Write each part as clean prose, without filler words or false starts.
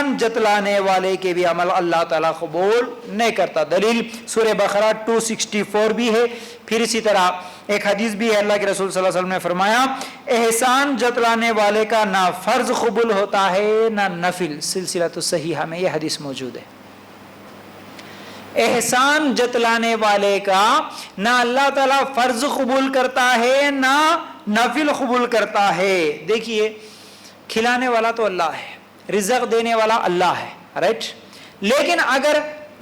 احسان جتلانے والے کے بھی عمل اللہ تعالیٰ قبول نہیں کرتا. دلیل سورہ بقرہ 264 بھی ہے. پھر اسی طرح ایک حدیث بھی ہے, اللہ کے رسول صلی اللہ علیہ وسلم نے فرمایا احسان جتلانے والے کا نہ فرض قبول ہوتا ہے نہ نفل. سلسلۃ الصحیحہ میں یہ حدیث موجود ہے. احسان جتلانے والے کا نہ اللہ تعالیٰ فرض قبول کرتا ہے نہ نفل قبول کرتا ہے. دیکھیے کھلانے والا تو اللہ ہے, رزق دینے والا اللہ ہے, رائٹ. لیکن اگر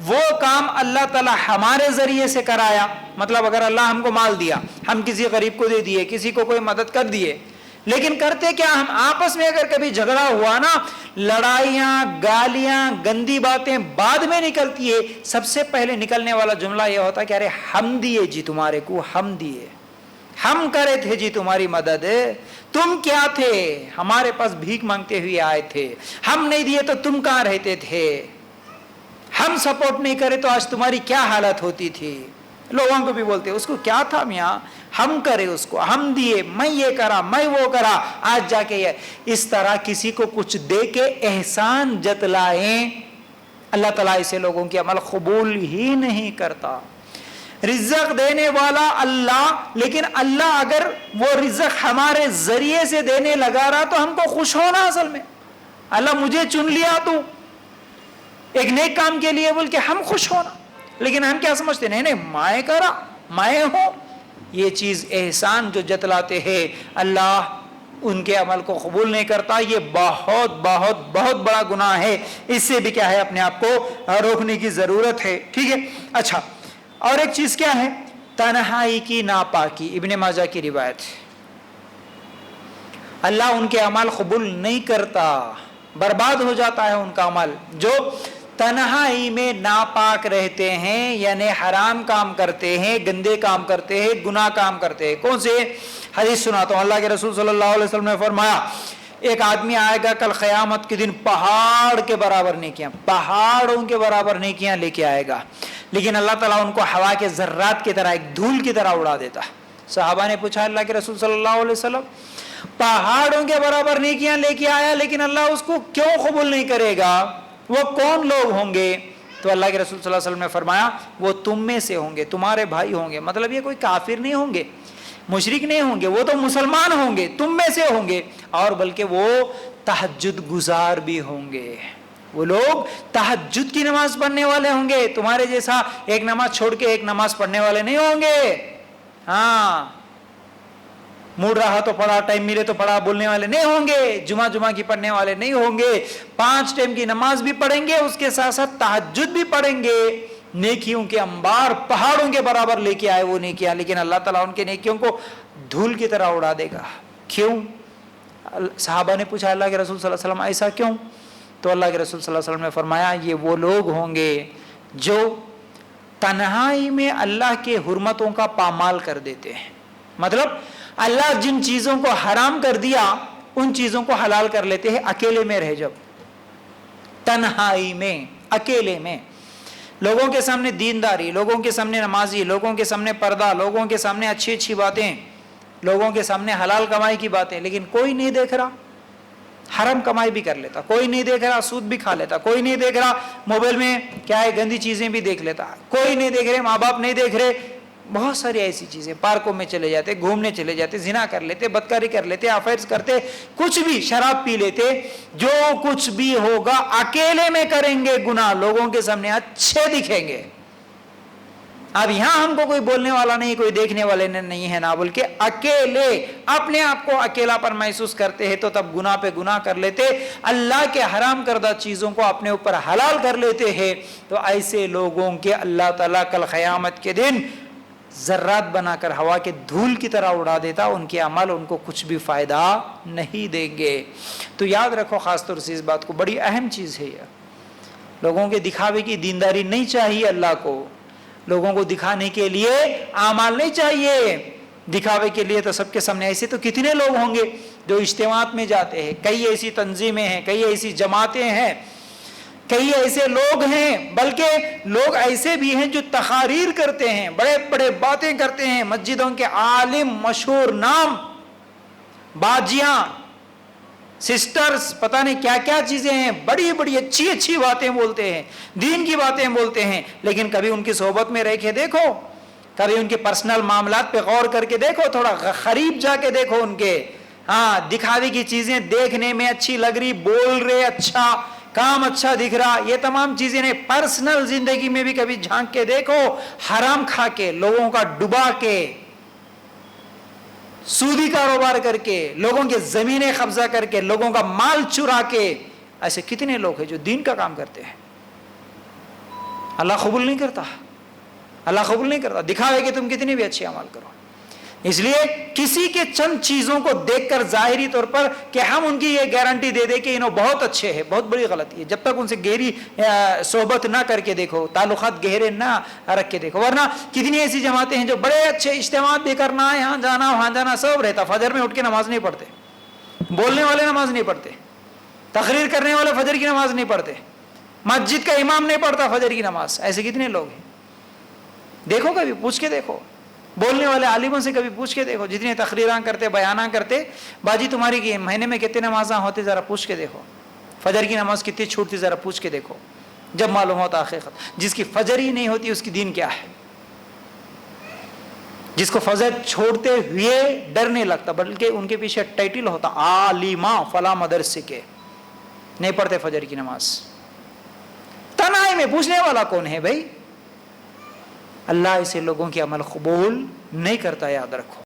وہ کام اللہ تعالیٰ ہمارے ذریعے سے کرایا, مطلب اگر اللہ ہم کو مال دیا, ہم کسی غریب کو دے دیے, کسی کو کوئی مدد کر دیے, لیکن کرتے کیا ہم آپس میں اگر کبھی جھگڑا ہوا نا, لڑائیاں گالیاں گندی باتیں بعد میں نکلتی ہے, سب سے پہلے نکلنے والا جملہ یہ ہوتا ہے کہ ارے ہم دیے جی تمہارے کو, ہم دیے, ہم کرے تھے جی تمہاری مدد, تم کیا تھے ہمارے پاس بھیک مانگتے ہوئے آئے تھے, ہم نہیں دیے تو تم کہاں رہتے تھے, ہم سپورٹ نہیں کرے تو آج تمہاری کیا حالت ہوتی تھی. لوگوں کو بھی بولتے اس کو کیا تھا میاں, ہم کرے اس کو, ہم دیے, میں یہ کرا میں وہ کرا, آج جا کے یہ. اس طرح کسی کو کچھ دے کے احسان جتلائیں, اللہ تعالیٰ اسے لوگوں کی عمل قبول ہی نہیں کرتا. رزق دینے والا اللہ, لیکن اللہ اگر وہ رزق ہمارے ذریعے سے دینے لگا رہا تو ہم کو خوش ہونا. اصل میں اللہ مجھے چن لیا تو ایک نیک کام کے لیے بول کے ہم خوش ہونا, لیکن ہم کیا سمجھتے نہیں نہیں میں کرا میں ہوں. یہ چیز احسان جو جتلاتے ہیں اللہ ان کے عمل کو قبول نہیں کرتا. یہ بہت بہت بہت بڑا گناہ ہے. اس سے بھی کیا ہے اپنے آپ کو روکنے کی ضرورت ہے. ٹھیک ہے. اچھا, اور ایک چیز کیا ہے, تنہائی کی ناپاکی. ابن ماجہ کی روایت, اللہ ان کے عمل قبول نہیں کرتا, برباد ہو جاتا ہے ان کا عمل جو تنہائی میں ناپاک رہتے ہیں, یعنی حرام کام کرتے ہیں, گندے کام کرتے ہیں, گناہ کام کرتے ہیں. کون سے حدیث سناتا ہوں. اللہ کے رسول صلی اللہ علیہ وسلم نے فرمایا ایک آدمی آئے گا کل قیامت کے دن پہاڑ کے برابر نیکیاں, پہاڑوں کے برابر نیکیاں لے کے آئے گا, لیکن اللہ تعالیٰ ان کو ہوا کے ذرات کی طرح, ایک دھول کی طرح اڑا دیتا. صحابہ نے پوچھا اللہ کے رسول صلی اللہ علیہ وسلم پہاڑوں کے برابر نیکیاں لے کے آیا لیکن اللہ اس کو کیوں قبول نہیں کرے گا, وہ کون لوگ ہوں گے؟ تو اللہ کے رسول صلی اللہ علیہ وسلم نے فرمایا وہ تم میں سے ہوں گے, تمہارے بھائی ہوں گے. مطلب یہ کوئی کافر نہیں ہوں گے, مشرک نہیں ہوں گے, وہ تو مسلمان ہوں گے, تم میں سے ہوں گے, اور بلکہ وہ تہجد گزار بھی ہوں گے. وہ لوگ تہجد کی نماز پڑھنے والے ہوں گے, تمہارے جیسا ایک نماز چھوڑ کے ایک نماز پڑھنے والے نہیں ہوں گے. ہاں, موڈ رہا تو پڑھا, ٹائم ملے تو پڑھا بولنے والے نہیں ہوں گے, جمعہ کی پڑھنے والے نہیں ہوں گے, 5 ٹائم کی نماز بھی پڑھیں گے, اس کے ساتھ ساتھ تہجد بھی پڑھیں گے. نیکیوں کے انبار پہاڑوں کے برابر لے کے آئے وہ نیکیاں, لیکن اللہ تعالیٰ ان کے نیکیوں کو دھول کی طرح اڑا دے گا. کیوں؟ صحابہ نے پوچھا اللہ کے رسول صلی اللہ علیہ وسلم ایسا کیوں؟ تو اللہ کے رسول صلی اللہ علیہ وسلم نے فرمایا یہ وہ لوگ ہوں گے جو تنہائی میں اللہ کے حرمتوں کا پامال کر دیتے ہیں. مطلب اللہ جن چیزوں کو حرام کر دیا ان چیزوں کو حلال کر لیتے ہیں اکیلے میں رہ, جب تنہائی میں اکیلے میں, لوگوں کے سامنے دینداری, لوگوں کے سامنے نمازی, لوگوں کے سامنے پردہ, لوگوں کے سامنے اچھی اچھی باتیں, لوگوں کے سامنے حلال کمائی کی باتیں, لیکن کوئی نہیں دیکھ رہا. حرام کمائی بھی کر لیتا, کوئی نہیں دیکھ رہا. سود بھی کھا لیتا, کوئی نہیں دیکھ رہا. موبائل میں کیا ہے گندی چیزیں بھی دیکھ لیتا, کوئی نہیں دیکھ رہے. ماں باپ نہیں دیکھ رہے. بہت ساری ایسی چیزیں, پارکوں میں چلے جاتے, گھومنے چلے جاتے, زنا کر لیتے, بدکاری کر لیتے, افیئرز کرتے, کچھ بھی, شراب پی لیتے. جو کچھ بھی ہوگا اکیلے میں کریں گے گناہ, لوگوں کے سامنے اچھے دکھیں گے. اب یہاں ہم کو کوئی بولنے والا نہیں, کوئی دیکھنے والے نہیں ہے نا, بلکہ اکیلے اپنے آپ کو اکیلا پر محسوس کرتے ہیں تو تب گناہ پہ گناہ کر لیتے, اللہ کے حرام کردہ چیزوں کو اپنے اوپر حلال کر لیتے ہیں. تو ایسے لوگوں کے اللہ تعالیٰ کل قیامت کے دن ذرات بنا کر ہوا کے دھول کی طرح اڑا دیتا. ان کے عمل ان کو کچھ بھی فائدہ نہیں دیں گے. تو یاد رکھو خاص طور سے اس بات کو, بڑی اہم چیز ہے یہ. لوگوں کے دکھاوے کی دینداری نہیں چاہیے اللہ کو, لوگوں کو دکھانے کے لیے اعمال نہیں چاہیے. دکھاوے کے لیے تو سب کے سامنے, ایسے تو کتنے لوگ ہوں گے جو اجتماعات میں جاتے ہیں, کئی ایسی تنظیمیں ہیں, کئی ایسی جماعتیں ہیں, کئی ایسے لوگ ہیں, بلکہ لوگ ایسے بھی ہیں جو تقاریر کرتے ہیں, بڑے بڑے باتیں کرتے ہیں, مسجدوں کے عالم, مشہور نام, باجیاں, سسٹرز پتہ نہیں کیا کیا چیزیں ہیں، بڑی بڑی اچھی اچھی باتیں بولتے ہیں، دین کی باتیں بولتے ہیں، لیکن کبھی ان کی صحبت میں رہ کے دیکھو، کبھی ان کے پرسنل معاملات پہ غور کر کے دیکھو، تھوڑا قریب جا کے دیکھو ان کے، ہاں دکھاوے کی چیزیں دیکھنے میں اچھی لگ رہی، بول رہے اچھا، کام اچھا دکھ رہا، یہ تمام چیزیں نہیں، پرسنل زندگی میں بھی کبھی جھانک کے دیکھو، حرام کھا کے، لوگوں کا ڈبا کے، سودی کاروبار کر کے، لوگوں کے زمینیں قبضہ کر کے، لوگوں کا مال چرا کے، ایسے کتنے لوگ ہیں جو دین کا کام کرتے ہیں، اللہ قبول نہیں کرتا، اللہ قبول نہیں کرتا، دکھاوے کہ تم کتنے بھی اچھے عمل کرو۔ اس لیے کسی کے چند چیزوں کو دیکھ کر ظاہری طور پر کہ ہم ان کی یہ گارنٹی دے دیں کہ انہوں بہت اچھے ہیں، بہت بڑی غلطی ہے۔ جب تک ان سے گہری صحبت نہ کر کے دیکھو، تعلقات گہرے نہ رکھ کے دیکھو، ورنہ کتنی ایسی جماعتیں ہیں جو بڑے اچھے اجتماعات بھی کرنا، یہاں جانا وہاں جانا سب رہتا، فجر میں اٹھ کے نماز نہیں پڑھتے، بولنے والے نماز نہیں پڑھتے، تقریر کرنے والے فجر کی نماز نہیں پڑھتے، مسجد کا امام نہیں پڑھتا فجر کی نماز، ایسے کتنے لوگ ہیں؟ دیکھو کبھی پوچھ کے دیکھو، بولنے والے عالموں سے کبھی پوچھ کے دیکھو، جتنے تقریراں کرتے بیاناں کرتے، باجی تمہاری کی مہینے میں کتنے نمازاں ہوتے ذرا پوچھ کے دیکھو، فجر کی نماز کتنی چھوٹتی ذرا پوچھ کے دیکھو، جب معلوم ہوتا حقیقت۔ جس کی فجر ہی نہیں ہوتی اس کی دین کیا ہے؟ جس کو فجر چھوڑتے ہوئے ڈر نہیں لگتا، بلکہ ان کے پیچھے ٹائٹل ہوتا عالمہ فلاں مدرسے کے، نہیں پڑھتے فجر کی نماز، تنہائی میں پوچھنے والا کون ہے بھائی؟ اللہ ایسے لوگوں کی عمل قبول نہیں کرتا، یاد رکھو۔